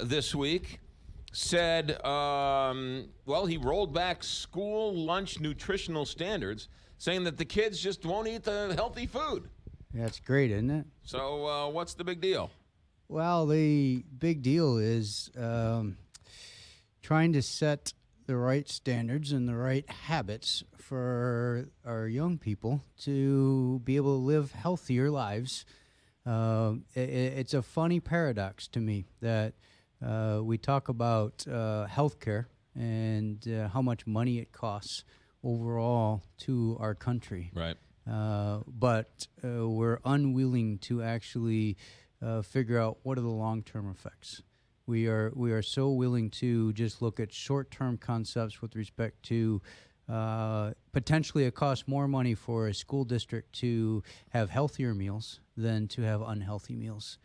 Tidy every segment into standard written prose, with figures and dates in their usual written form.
this week said, he rolled back school lunch nutritional standards, saying that the kids just won't eat the healthy food. That's great, isn't it? So what's the big deal? Well, the big deal is trying to set the right standards and the right habits for our young people to be able to live healthier lives. It's a funny paradox to me that we talk about healthcare and how much money it costs overall to our country. Right. But we're unwilling to actually figure out what are the long-term effects. We are so willing to just look at short-term concepts with respect to potentially it costs more money for a school district to have healthier meals than to have unhealthy meals.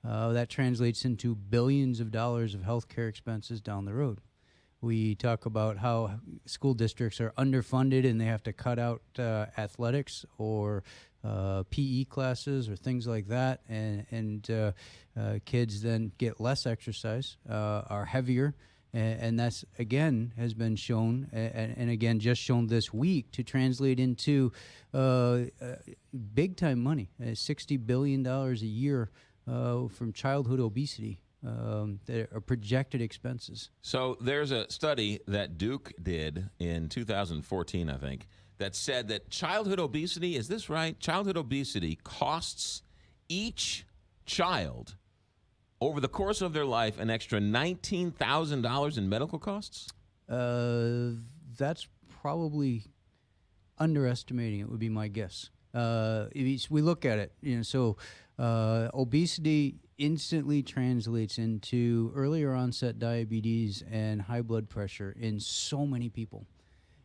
That translates into billions of dollars of healthcare expenses down the road. We talk about how school districts are underfunded and they have to cut out athletics or PE classes or things like that, and kids then get less exercise, are heavier, and that's, again, has been shown, and again, just shown this week to translate into big-time money, $60 billion a year from childhood obesity. That are projected expenses. So there's a study that Duke did in 2014, I think, that said that childhood obesity, is this right? Childhood obesity costs each child over the course of their life an extra $19,000 in medical costs? That's probably underestimating it, would be my guess. If we look at it, so obesity instantly translates into earlier onset diabetes and high blood pressure in so many people.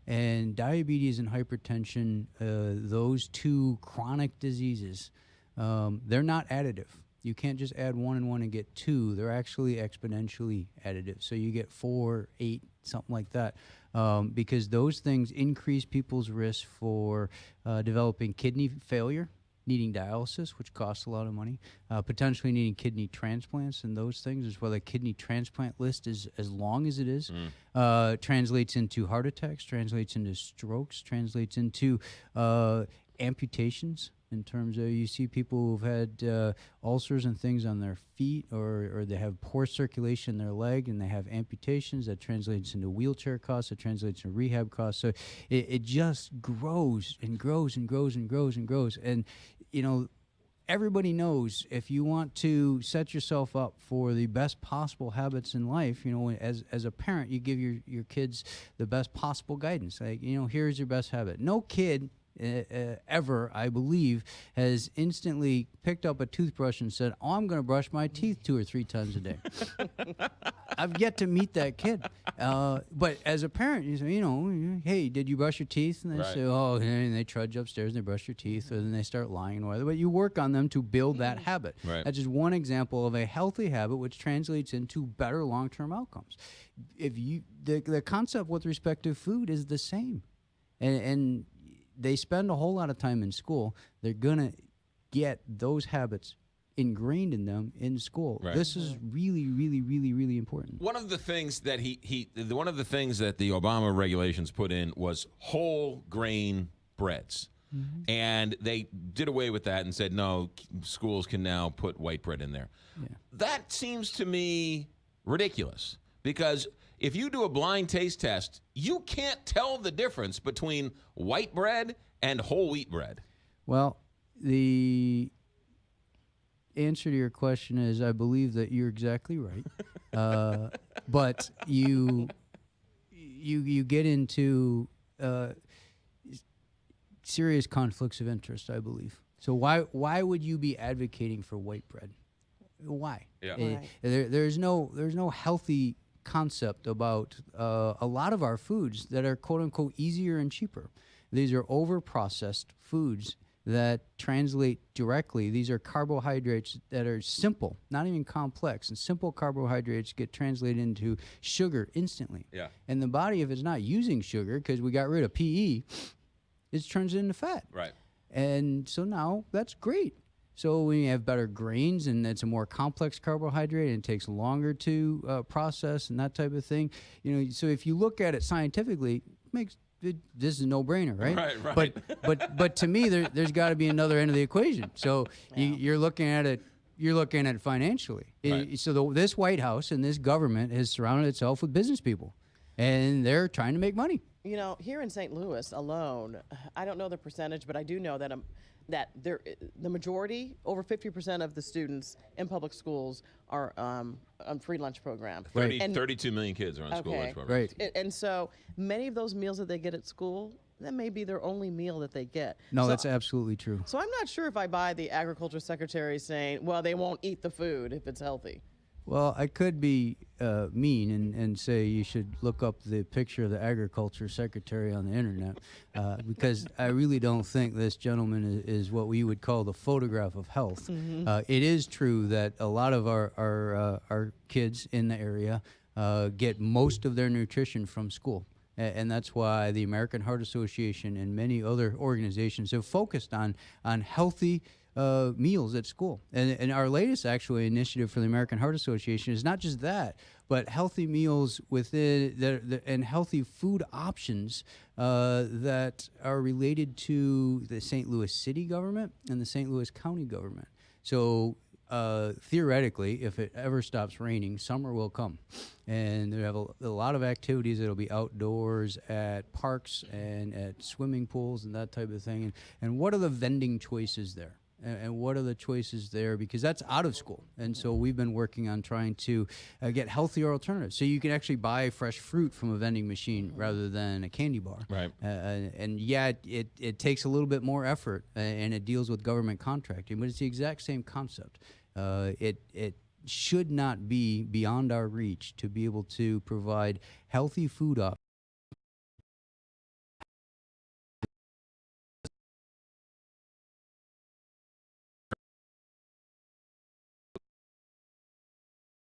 And diabetes and hypertension, those two chronic diseases, they're not additive. You can't just add 1 and 1 and get 2. They're actually exponentially additive. So you get 4, 8, something like that, because those things increase people's risk for developing kidney failure, needing dialysis, which costs a lot of money, potentially needing kidney transplants, and those things is why the kidney transplant list is as long as it is. Translates into heart attacks, translates into strokes, translates into amputations, in terms of you see people who've had ulcers and things on their feet, or they have poor circulation in their leg and they have amputations. That translates into wheelchair costs. It translates into rehab costs. So it just grows and grows and grows and grows and grows. And, everybody knows if you want to set yourself up for the best possible habits in life, as a parent, you give your kids the best possible guidance. Like, here's your best habit. No kid ever, I believe, has instantly picked up a toothbrush and said, I'm going to brush my teeth 2 or 3 times a day. I've yet to meet that kid. But as a parent, you say, hey, did you brush your teeth? And they say, oh, and they trudge upstairs and they brush their teeth, and then they start lying. But you work on them to build that habit. Right. That's just one example of a healthy habit which translates into better long-term outcomes. The concept with respect to food is the same. And they spend a whole lot of time in school. They're going to get those habits ingrained in them in school. Right. This is really, really, really, really important. One of the things that one of the things that the Obama regulations put in was whole grain breads. Mm-hmm. And they did away with that and said, no, schools can now put white bread in there. Yeah. That seems to me ridiculous, because if you do a blind taste test, you can't tell the difference between white bread and whole wheat bread. Well, the answer to your question is I believe that you're exactly right. But you get into serious conflicts of interest, I believe. So why would you be advocating for white bread? Why? Yeah. Right. There's no healthy concept about a lot of our foods that are quote unquote easier and cheaper. These are over-processed foods that translate directly. These are carbohydrates that are simple, not even complex, and simple carbohydrates get translated into sugar instantly. Yeah. And the body, if it's not using sugar because we got rid of PE, it turns into fat. Right. And so now that's great. So when you have better grains and it's a more complex carbohydrate and it takes longer to process and that type of thing, so if you look at it scientifically, this is a no-brainer, right? Right. But to me, there's got to be another end of the equation. So you're looking at it. You're looking at it financially. Right. So this White House and this government has surrounded itself with business people, and they're trying to make money. Here in St. Louis alone, I don't know the percentage, but I do know that the majority, over 50% of the students in public schools are on free lunch program. 32 million kids are on school lunch program. Right. And so many of those meals that they get at school, that may be their only meal that they get. No, So- that's absolutely true. So I'm not sure if I buy the agriculture secretary saying, well, they won't eat the food if it's healthy. Well, I could be mean and say you should look up the picture of the agriculture secretary on the internet because I really don't think this gentleman is what we would call the photograph of health. It is true that a lot of our kids in the area get most of their nutrition from school. And that's why the American Heart Association and many other organizations have focused on healthy meals at school. And our latest actually initiative for the American Heart Association is not just that, but healthy meals within and healthy food options that are related to the St. Louis city government and the St. Louis County government. So theoretically, if it ever stops raining, summer will come. And there have a lot of activities that'll be outdoors at parks and at swimming pools and that type of thing. And what are the vending choices there? And what are the choices there? Because that's out of school. And so we've been working on trying to get healthier alternatives. So you can actually buy fresh fruit from a vending machine rather than a candy bar. Right. And it takes a little bit more effort and it deals with government contracting, but it's the exact same concept. It should not be beyond our reach to be able to provide healthy food options